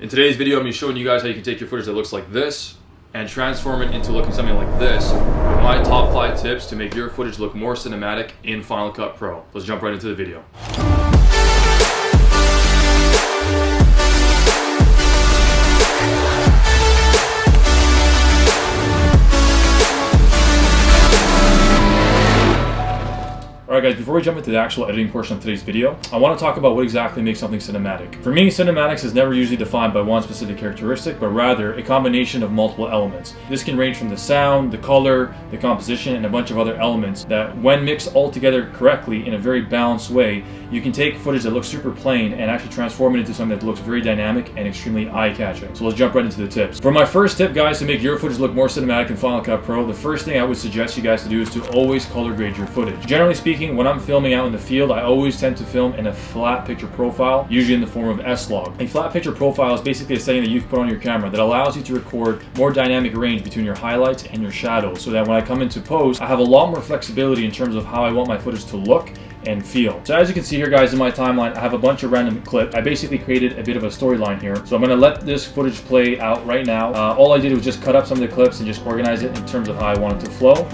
In today's video, I'm going to be showing you guys how you can take your footage that looks like this and transform it into looking something like this with my top 5 tips to make your footage look more cinematic in Final Cut Pro. Let's jump right into the video. Alright guys, before we jump into the actual editing portion of today's video, I want to talk about what exactly makes something cinematic. For me, cinematics is never usually defined by one specific characteristic, but rather a combination of multiple elements. This can range from the sound, the color, the composition, and a bunch of other elements that, when mixed all together correctly in a very balanced way, you can take footage that looks super plain and actually transform it into something that looks very dynamic and extremely eye-catching. So let's jump right into the tips. For my first tip, guys, to make your footage look more cinematic in Final Cut Pro, the first thing I would suggest you guys to do is to always color grade your footage. Generally speaking, when I'm filming out in the field, I always tend to film in a flat picture profile, usually in the form of S-Log. A flat picture profile is basically a setting that you can put on your camera that allows you to record more dynamic range between your highlights and your shadows, so that when I come into post, I have a lot more flexibility in terms of how I want my footage to look and feel. So as you can see here, guys, in my timeline, I have a bunch of random clips. I basically created a bit of a storyline here. So I'm going to let this footage play out right now. All I did was just cut up some of the clips and just organize it in terms of how I want it to flow.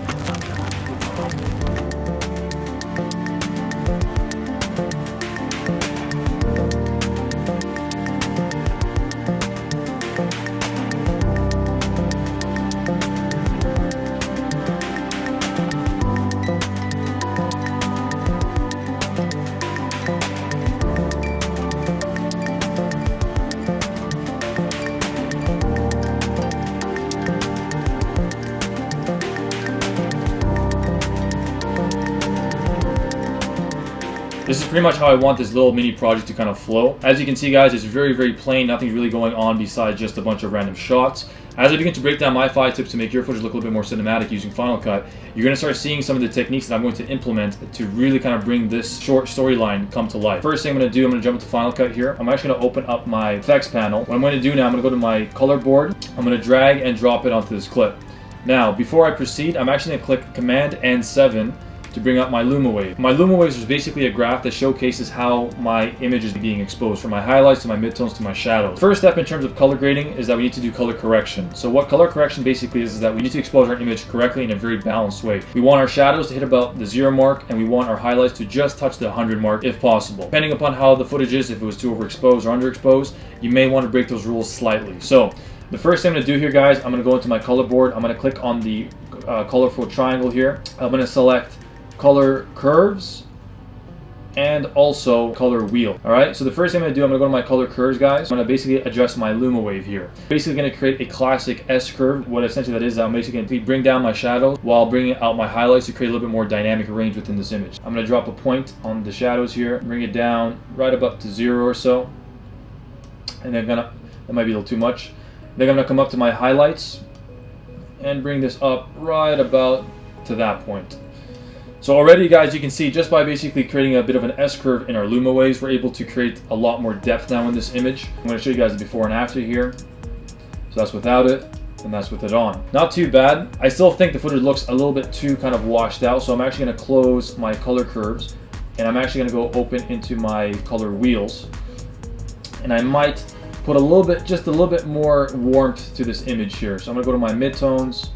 This is pretty much how I want this little mini project to kind of flow. As you can see, guys, it's very, very plain. Nothing's really going on besides just a bunch of random shots. As I begin to break down my 5 tips to make your footage look a little bit more cinematic using Final Cut, you're going to start seeing some of the techniques that I'm going to implement to really kind of bring this short storyline come to life. First thing I'm going to do, I'm going to jump into Final Cut here. I'm actually going to open up my effects panel. What I'm going to do now, I'm going to go to my color board. I'm going to drag and drop it onto this clip. Now, before I proceed, I'm actually going to click Command and 7 to bring up my Slowmo wave. My Slowmo waves is basically a graph that showcases how my image is being exposed, from my highlights to my midtones to my shadows. First step in terms of color grading is that we need to do color correction. So what color correction basically is that we need to expose our image correctly in a very balanced way. We want our shadows to hit about the 0 mark, and we want our highlights to just touch the 100 mark if possible. Depending upon how the footage is, if it was too overexposed or underexposed, you may want to break those rules slightly. So the first thing I'm going to do here, guys, I'm going to go into my color board. I'm going to click on the colorful triangle here. I'm going to select color curves and also color wheel. Alright, so the first thing I'm going to do, I'm going to go to my color curves, guys. I'm going to basically adjust my Slowmo wave here. Basically going to create a classic S curve. What essentially that is, I'm basically going to bring down my shadows while bringing out my highlights to create a little bit more dynamic range within this image. I'm going to drop a point on the shadows here, bring it down right about to 0 or so, and then that might be a little too much. Then I'm going to come up to my highlights and bring this up right about to that point. So already, guys, you can see just by basically creating a bit of an S-curve in our Slowmo waves, we're able to create a lot more depth now in this image. I'm going to show you guys the before and after here. So that's without it, and that's with it on. Not too bad. I still think the footage looks a little bit too kind of washed out, so I'm actually going to close my color curves, and I'm actually going to go open into my color wheels. And I might put a little bit, just a little bit more warmth to this image here. So I'm going to go to my midtones,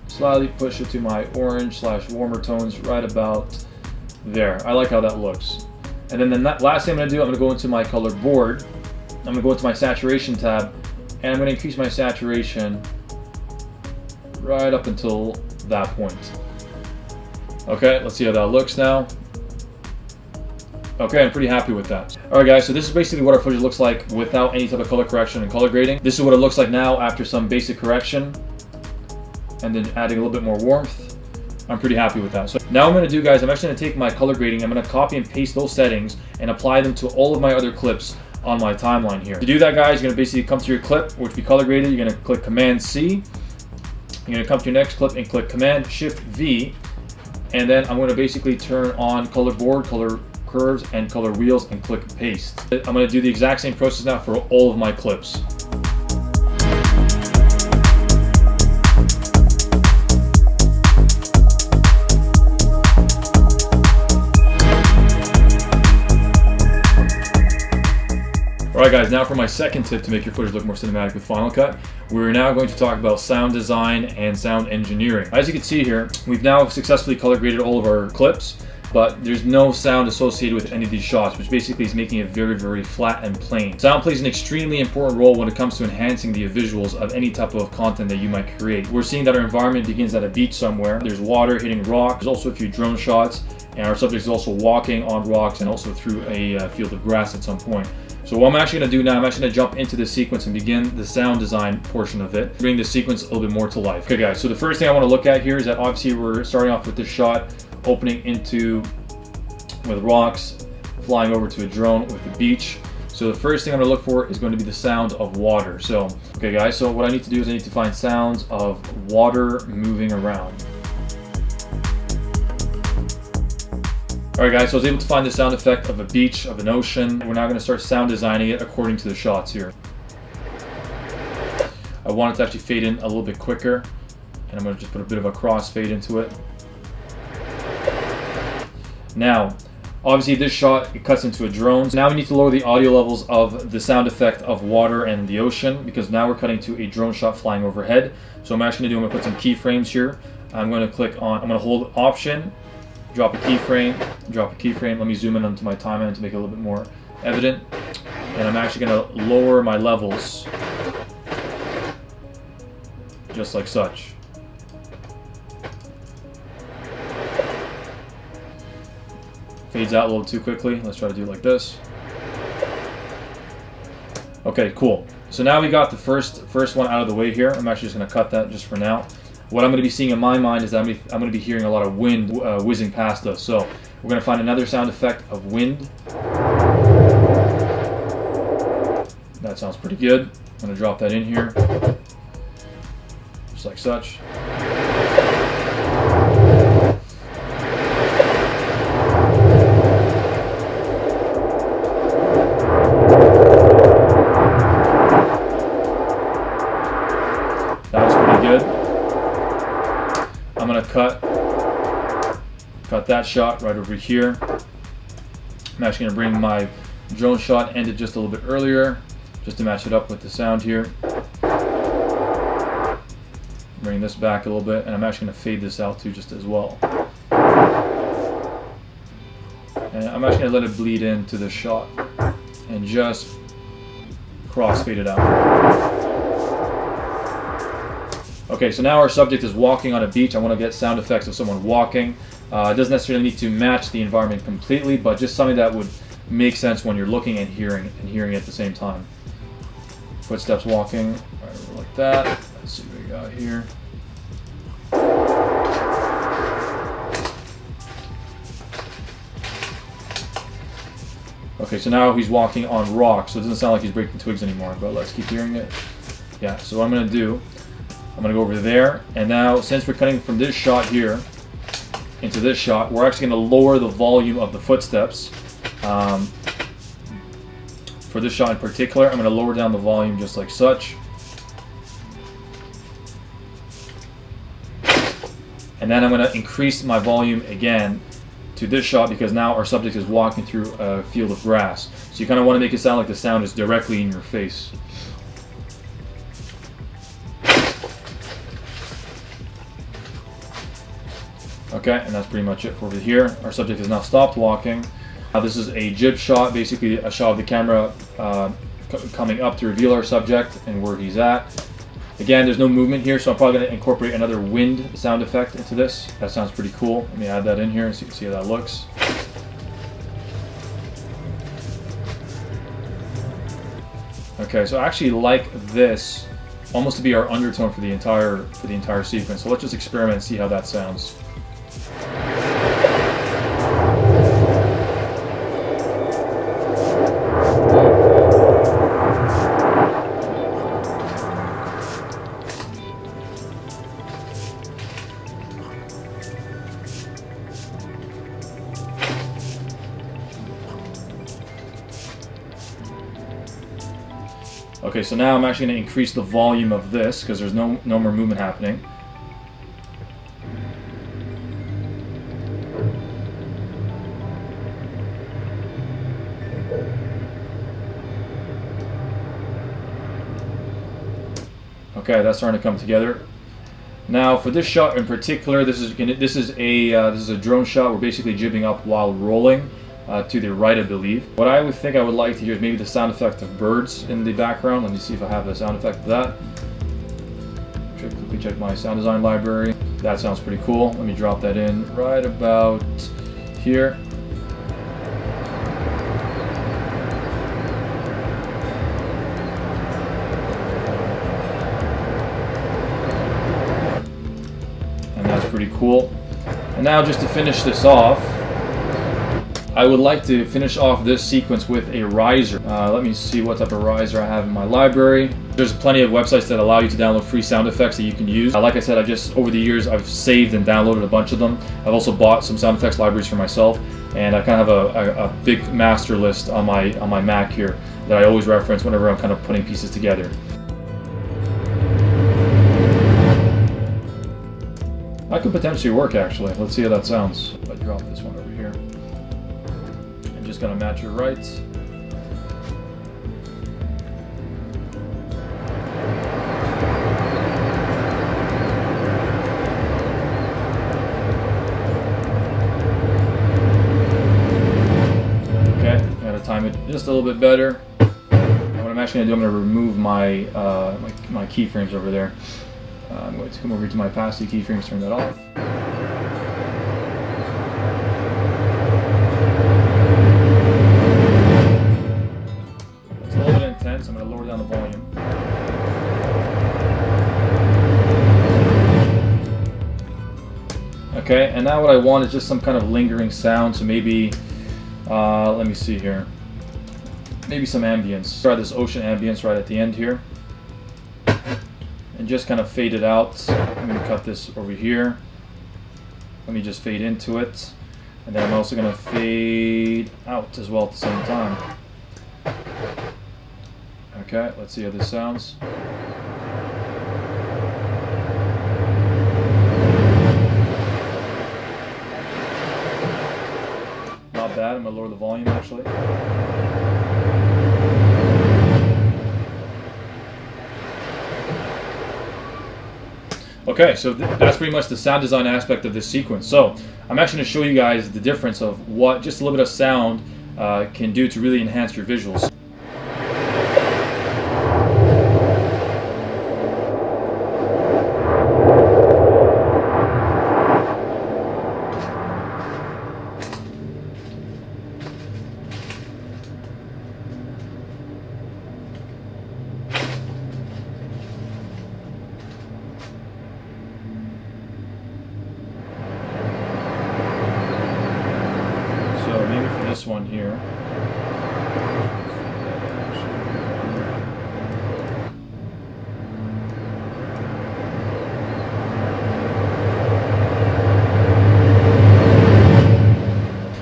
slightly push it to my orange / warmer tones right about there. I like how that looks. And then the last thing I'm going to do, I'm going to go into my color board. I'm going to go into my saturation tab, and I'm going to increase my saturation right up until that point. Okay, let's see how that looks now. Okay, I'm pretty happy with that. Alright guys, so this is basically what our footage looks like without any type of color correction and color grading. This is what it looks like now after some basic correction, and then adding a little bit more warmth. I'm pretty happy with that. So now what I'm going to do, guys, I'm actually going to take my color grading, I'm going to copy and paste those settings and apply them to all of my other clips on my timeline here. To do that, guys, you're going to basically come to your clip, which we color graded. You're going to click Command C. You're going to come to your next clip and click Command Shift V, and then I'm going to basically turn on color board, color curves, and color wheels, and click paste. I'm going to do the exact same process now for all of my clips. Alright guys, now for my second tip to make your footage look more cinematic with Final Cut, we're now going to talk about sound design and sound engineering. As you can see here, we've now successfully color graded all of our clips, but there's no sound associated with any of these shots, which basically is making it very, very flat and plain. Sound plays an extremely important role when it comes to enhancing the visuals of any type of content that you might create. We're seeing that our environment begins at a beach somewhere. There's water hitting rock. There's also a few drone shots, and our subject is also walking on rocks and also through a field of grass at some point. So what I'm actually going to do now, I'm actually going to jump into this sequence and begin the sound design portion of it, bring the sequence a little bit more to life. Okay guys, so the first thing I want to look at here is that obviously we're starting off with this shot opening into with rocks, flying over to a drone with the beach. So the first thing I'm going to look for is going to be the sound of water. So, okay guys, so what I need to do is I need to find sounds of water moving around. Alright guys, so I was able to find the sound effect of a beach, of an ocean. We're now going to start sound designing it according to the shots here. I want it to actually fade in a little bit quicker, and I'm going to just put a bit of a crossfade into it. Now, obviously this shot, it cuts into a drone. So now we need to lower the audio levels of the sound effect of water and the ocean, because now we're cutting to a drone shot flying overhead. So I'm actually going to put some keyframes here. I'm going to click on, I'm going to hold Option, drop a keyframe, drop a keyframe. Let me zoom in onto my timeline to make it a little bit more evident. And I'm actually going to lower my levels, just like such. Fades out a little too quickly. Let's try to do it like this. Okay, cool. So now we got the first one out of the way here. I'm actually just going to cut that just for now. What I'm going to be seeing in my mind is that I'm going to be hearing a lot of wind whizzing past us. So we're going to find another sound effect of wind. That sounds pretty good. I'm going to drop that in here, just like such. That was pretty good. I'm going to cut that shot right over here. I'm actually going to bring my drone shot ended just a little bit earlier, just to match it up with the sound here. Bring this back a little bit, and I'm actually going to fade this out too just as well. And I'm actually going to let it bleed into the shot and just cross-fade it out. Okay, so now our subject is walking on a beach. I want to get sound effects of someone walking. It doesn't necessarily need to match the environment completely, but just something that would make sense when you're looking and hearing at the same time. Footsteps walking, right over like that. Let's see what we got here. Okay, so now he's walking on rocks, so it doesn't sound like he's breaking twigs anymore, but let's keep hearing it. Yeah, so what I'm going to do, I'm going to go over there, and now since we're cutting from this shot here into this shot, we're actually going to lower the volume of the footsteps. For this shot in particular, I'm going to lower down the volume just like such. And then I'm going to increase my volume again to this shot because now our subject is walking through a field of grass. So you kind of want to make it sound like the sound is directly in your face. Okay, and that's pretty much it for over here. Our subject has now stopped walking. This is a jib shot, basically a shot of the camera coming up to reveal our subject and where he's at. Again, there's no movement here, so I'm probably going to incorporate another wind sound effect into this. That sounds pretty cool. Let me add that in here so you can see how that looks. Okay, so I actually like this almost to be our undertone for the entire sequence. So let's just experiment and see how that sounds. Okay, so now I'm actually going to increase the volume of this because there's no more movement happening. Okay, that's starting to come together. Now for this shot in particular, this is a drone shot. We're basically jibbing up while rolling to the right, I believe. What I would like to hear is maybe the sound effect of birds in the background. Let me see if I have the sound effect of that. Quickly check my sound design library. That sounds pretty cool. Let me drop that in right about here. Pretty cool. And now just to finish this off, I would like to finish off this sequence with a riser. Let me see what type of riser I have in my library. There's plenty of websites that allow you to download free sound effects that you can use. Like I said, over the years I've saved and downloaded a bunch of them. I've also bought some sound effects libraries for myself, and I kind of have a big master list on my Mac here that I always reference whenever I'm kind of putting pieces together. That could potentially work, actually. Let's see how that sounds. If I drop this one over here. I'm just going to match it right. Okay, gotta time it just a little bit better. And what I'm actually going to do, I'm going to remove my keyframes over there. I'm going to come over to my opacity keyframes, turn that off. It's a little bit intense. I'm going to lower down the volume. Okay, and now what I want is just some kind of lingering sound. So maybe, let me see here. Maybe some ambience. Try this ocean ambience right at the end here. And just kind of fade it out. I'm going to cut this over here. Let me just fade into it. And then I'm also going to fade out as well at the same time. Okay, let's see how this sounds. Not bad. I'm going to lower the volume actually. Okay, so that's pretty much the sound design aspect of this sequence. So I'm actually going to show you guys the difference of what just a little bit of sound can do to really enhance your visuals. Maybe for this one here.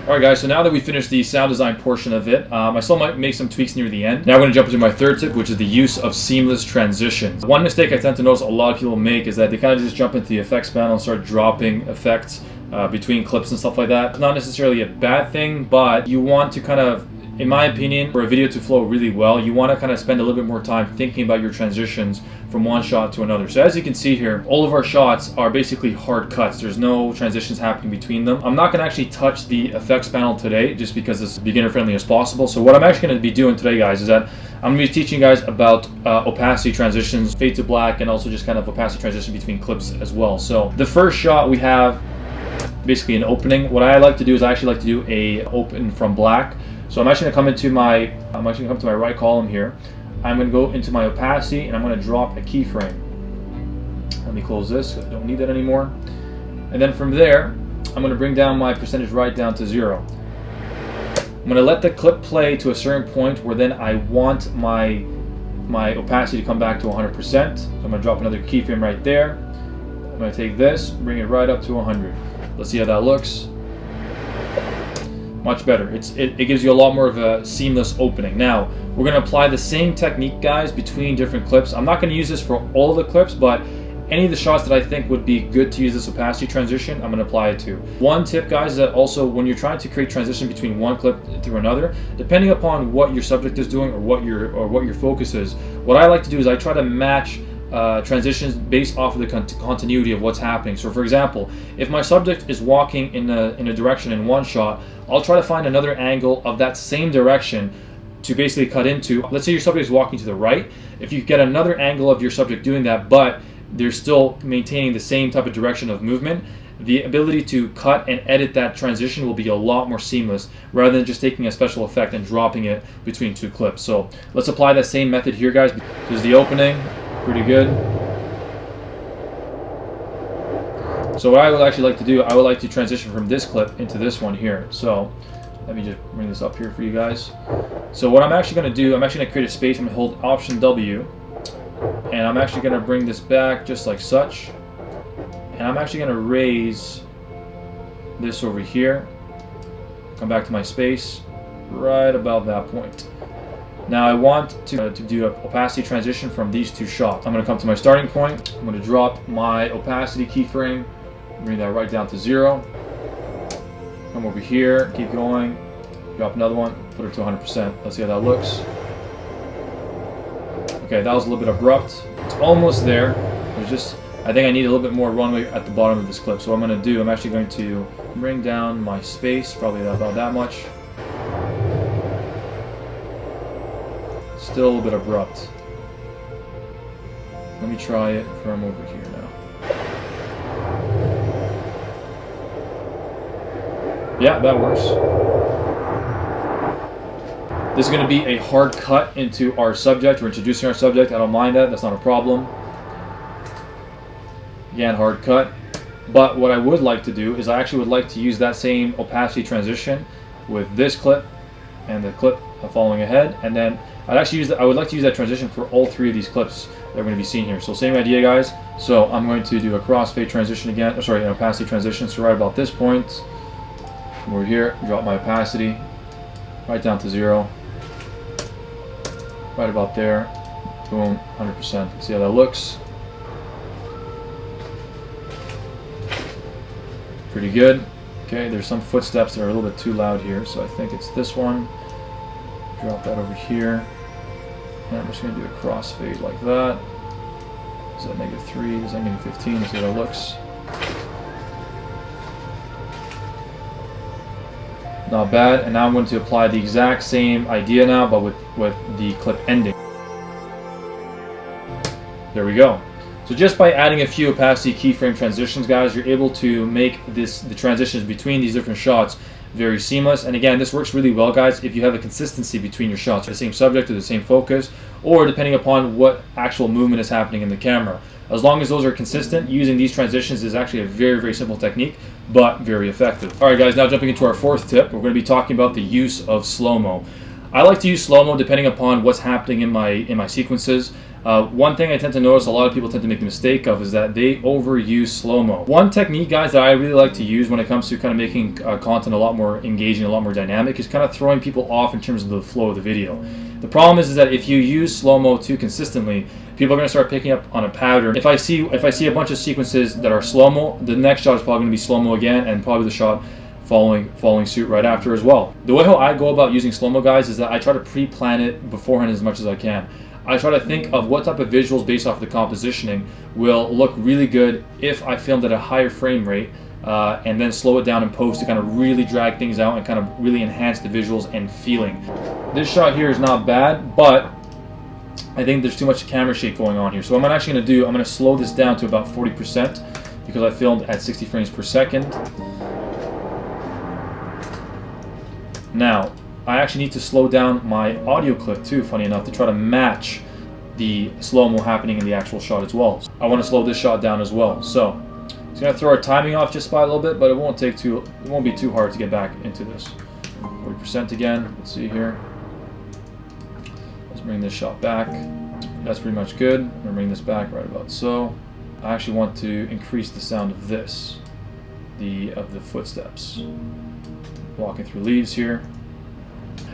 Alright guys, so now that we finished the sound design portion of it, I still might make some tweaks near the end. Now we're going to jump into my third tip, which is the use of seamless transitions. One mistake I tend to notice a lot of people make is that they kind of just jump into the effects panel and start dropping effects between clips and stuff like that. It's not necessarily a bad thing, but you want to kind of, in my opinion, for a video to flow really well, you want to kind of spend a little bit more time thinking about your transitions from one shot to another. So as you can see here, all of our shots are basically hard cuts. There's no transitions happening between them. I'm not going to actually touch the effects panel today just because it's beginner friendly as possible. So what I'm actually going to be doing today, guys, is that I'm going to be teaching you guys about opacity transitions, fade to black, and also just kind of opacity transition between clips as well. So the first shot we have basically an opening. What I like to do is I actually like to do a open from black. So I'm actually going to come to my right column here. I'm going to go into my opacity and I'm going to drop a keyframe. Let me close this. I don't need that anymore. And then from there, I'm going to bring down my percentage right down to 0. I'm going to let the clip play to a certain point where then I want my opacity to come back to 100%. So I'm going to drop another keyframe right there. I'm going to take this, bring it right up to 100. Let's see how that looks. Much better. It gives you a lot more of a seamless opening. Now, we're going to apply the same technique, guys, between different clips. I'm not going to use this for all of the clips, but any of the shots that I think would be good to use this opacity transition, I'm going to apply it to. One tip, guys, is that also when you're trying to create transition between one clip through another, depending upon what your subject is doing or what your focus is, what I like to do is I try to match transitions based off of the continuity of what's happening. So for example, if my subject is walking in a direction in one shot, I'll try to find another angle of that same direction to basically cut into. Let's say your subject is walking to the right. If you get another angle of your subject doing that, but they're still maintaining the same type of direction of movement, the ability to cut and edit that transition will be a lot more seamless rather than just taking a special effect and dropping it between two clips. So let's apply that same method here, guys. There's the opening, pretty good. So what I would actually like to do, I would like to transition from this clip into this one here. So let me just bring this up here for you guys. So what I'm actually going to do, I'm actually going to create a space. I'm going to hold Option W, and I'm actually going to bring this back just like such. And I'm actually going to raise this over here, come back to my space, right about that point. Now I want to do an opacity transition from these two shots. I'm going to come to my starting point. I'm going to drop my opacity keyframe, bring that right down to 0. Come over here, keep going, drop another one, put it to 100%. Let's see how that looks. Okay, that was a little bit abrupt. It's almost there. There's just, I think I need a little bit more runway at the bottom of this clip. So what I'm going to do, I'm actually going to bring down my space, probably about that much. Still a little bit abrupt. Let me try it from over here now. Yeah, that works. This is going to be a hard cut into our subject. We're introducing our subject. I don't mind that. That's not a problem. Again, hard cut. But what I would like to do is I actually would like to use that same opacity transition with this clip and the clip following ahead, and then I would like to use that transition for all three of these clips that are going to be seen here. So same idea, guys. So I'm going to do a crossfade transition again. Sorry, an opacity transition. So right about this point, come over here, drop my opacity right down to 0. Right about there. Boom, 100%. See how that looks? Pretty good. Okay, there's some footsteps that are a little bit too loud here, so I think it's this one. Drop that over here. And I'm just going to do a crossfade like that. Is that -3? Is that -15? Let's see how that looks. Not bad. And now I'm going to apply the exact same idea now, but with the clip ending. There we go. So just by adding a few opacity keyframe transitions, guys, you're able to make the transitions between these different shots very seamless. And again, this works really well, guys, if you have a consistency between your shots, the same subject or the same focus, or depending upon what actual movement is happening in the camera. As long as those are consistent, using these transitions is actually a very, very simple technique, but very effective. All right, guys, now jumping into our fourth tip, we're going to be talking about the use of slow-mo. I like to use slow-mo depending upon what's happening in my sequences. One thing I tend to notice a lot of people tend to make the mistake of is that they overuse slow-mo. One technique, guys, that I really like to use when it comes to kind of making content a lot more engaging, a lot more dynamic, is kind of throwing people off in terms of the flow of the video. The problem is that if you use slow-mo too consistently, people are going to start picking up on a pattern. If I see a bunch of sequences that are slow-mo, the next shot is probably going to be slow-mo again, and probably the shot following suit right after as well. The way how I go about using slow-mo, guys, is that I try to pre-plan it beforehand as much as I can. I try to think of what type of visuals based off the compositioning will look really good if I filmed at a higher frame rate, and then slow it down in post to kind of really drag things out and kind of really enhance the visuals and feeling. This shot here is not bad, but I think there's too much camera shake going on here. So what I'm actually going to do, I'm going to slow this down to about 40% because I filmed at 60 frames per second. Now, I actually need to slow down my audio clip too, funny enough, to try to match the slow-mo happening in the actual shot as well. I want to slow this shot down as well. So it's going to throw our timing off just by a little bit, but it won't be too hard to get back into this. 40% again. Let's see here. Let's bring this shot back. That's pretty much good. I'm going to bring this back right about so. I actually want to increase the sound of this, of the footsteps. Walking through leaves here.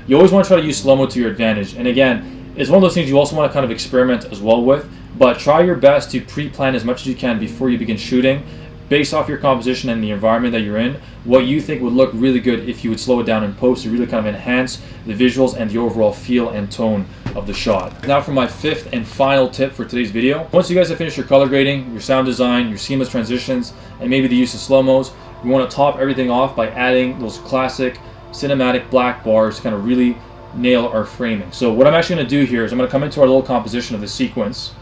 You always want to try to use slow-mo to your advantage. And again, it's one of those things you also want to kind of experiment as well with, but try your best to pre-plan as much as you can before you begin shooting, based off your composition and the environment that you're in, what you think would look really good if you would slow it down in post to really kind of enhance the visuals and the overall feel and tone of the shot. Now for my fifth and final tip for today's video. Once you guys have finished your color grading, your sound design, your seamless transitions, and maybe the use of slow-mos, you want to top everything off by adding those classic cinematic black bars to kind of really nail our framing. So what I'm actually going to do here is I'm going to come into our little composition of the sequence,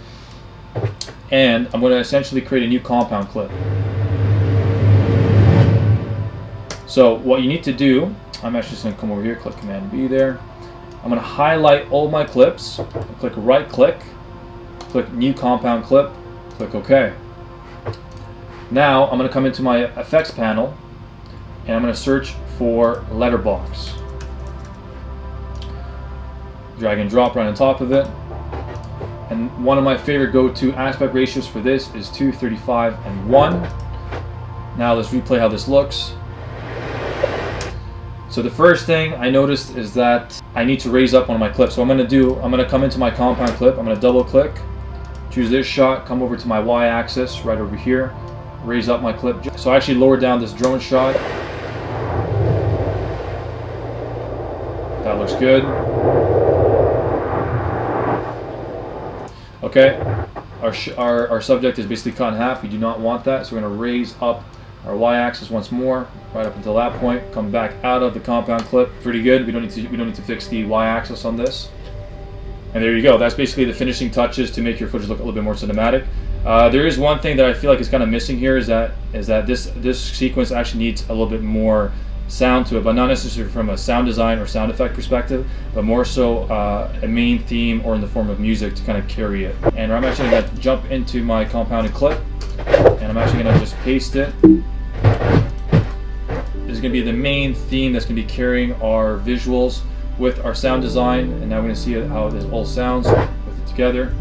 and I'm going to essentially create a new compound clip. So what you need to do, I'm actually just going to come over here, click Command B there. I'm going to highlight all my clips, click right click new compound clip, click OK. Now I'm going to come into my effects panel and I'm going to search for letterbox. Drag and drop right on top of it. And one of my favorite go-to aspect ratios for this is 2:35 and 1. Now let's replay how this looks. So the first thing I noticed is that I need to raise up one of my clips. So I'm going to come into my compound clip, I'm going to double click, choose this shot, come over to my y-axis right over here, raise up my clip. So I actually lowered down this drone shot. That looks good. Okay, our subject is basically cut in half. We do not want that, so we're going to raise up our y-axis once more, right up until that point. Come back out of the compound clip. Pretty good. We don't need to fix the y-axis on this. And there you go. That's basically the finishing touches to make your footage look a little bit more cinematic. There is one thing that I feel like is kind of missing here, is that this sequence actually needs a little bit more sound to it, but not necessarily from a sound design or sound effect perspective, but more so a main theme or in the form of music to kind of carry it. And I'm actually going to jump into my compounded clip, and I'm actually going to just paste it. This is going to be the main theme that's going to be carrying our visuals with our sound design, and now we're going to see how this all sounds with it together.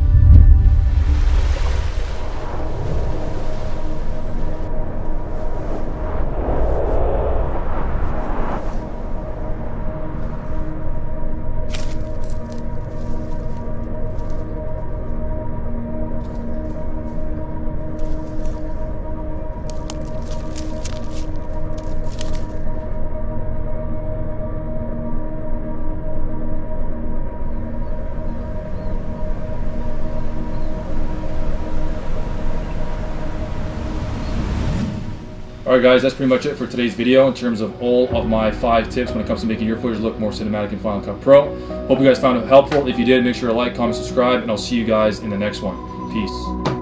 Alright guys, that's pretty much it for today's video in terms of all of my 5 tips when it comes to making your footage look more cinematic in Final Cut Pro. Hope you guys found it helpful. If you did, make sure to like, comment, subscribe, and I'll see you guys in the next one. Peace.